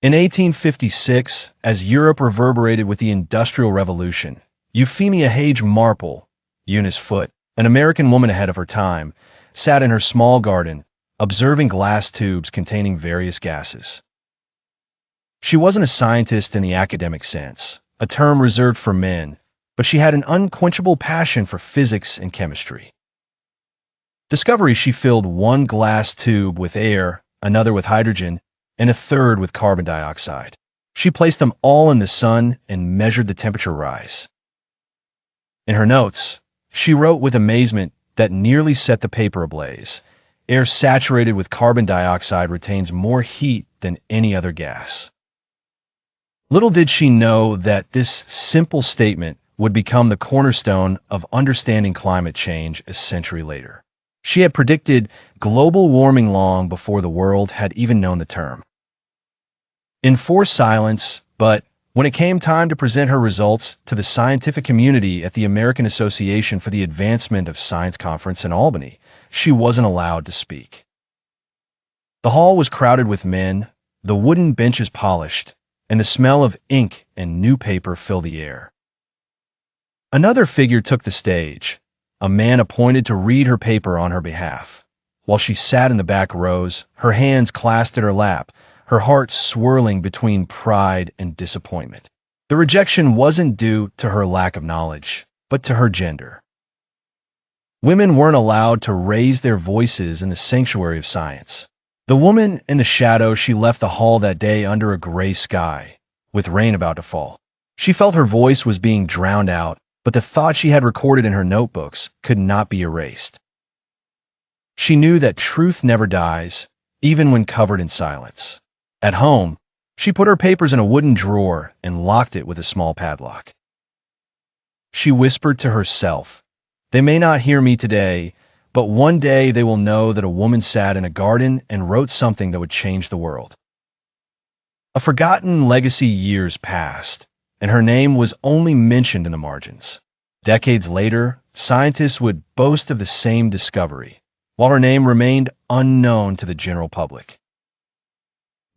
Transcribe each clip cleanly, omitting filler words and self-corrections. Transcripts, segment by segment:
In 1856, as Europe reverberated with the Industrial Revolution, Euphemia Hage Marple, Eunice Foote, an American woman ahead of her time, sat in her small garden, observing glass tubes containing various gases. She wasn't a scientist in the academic sense, a term reserved for men, but she had an unquenchable passion for physics and chemistry. Discovery she filled one glass tube with air, another with hydrogen, and a third with carbon dioxide. She placed them all in the sun and measured the temperature rise. In her notes, she wrote with amazement that nearly set the paper ablaze. Air saturated with carbon dioxide retains more heat than any other gas. Little did she know that this simple statement would become the cornerstone of understanding climate change a century later. She had predicted global warming long before the world had even known the term. Enforced silence, but when it came time to present her results to the scientific community at the American Association for the Advancement of Science conference in Albany, she wasn't allowed to speak. The hall was crowded with men, the wooden benches polished, and the smell of ink and new paper filled the air. Another figure took the stage, a man appointed to read her paper on her behalf. While she sat in the back rows, her hands clasped at her lap, her heart swirling between pride and disappointment. The rejection wasn't due to her lack of knowledge, but to her gender. Women weren't allowed to raise their voices in the sanctuary of science. The woman in the shadow, she left the hall that day under a gray sky, with rain about to fall. She felt her voice was being drowned out, but the thought she had recorded in her notebooks could not be erased. She knew that truth never dies, even when covered in silence. At home, she put her papers in a wooden drawer and locked it with a small padlock. She whispered to herself, "They may not hear me today, but one day they will know that a woman sat in a garden and wrote something that would change the world." A forgotten legacy years passed, and her name was only mentioned in the margins. Decades later, scientists would boast of the same discovery, while her name remained unknown to the general public.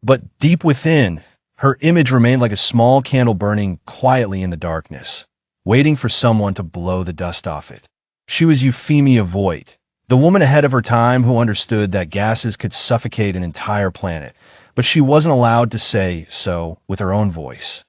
But deep within, her image remained like a small candle burning quietly in the darkness, waiting for someone to blow the dust off it. She was Euphemia Voigt, the woman ahead of her time who understood that gases could suffocate an entire planet, but she wasn't allowed to say so with her own voice.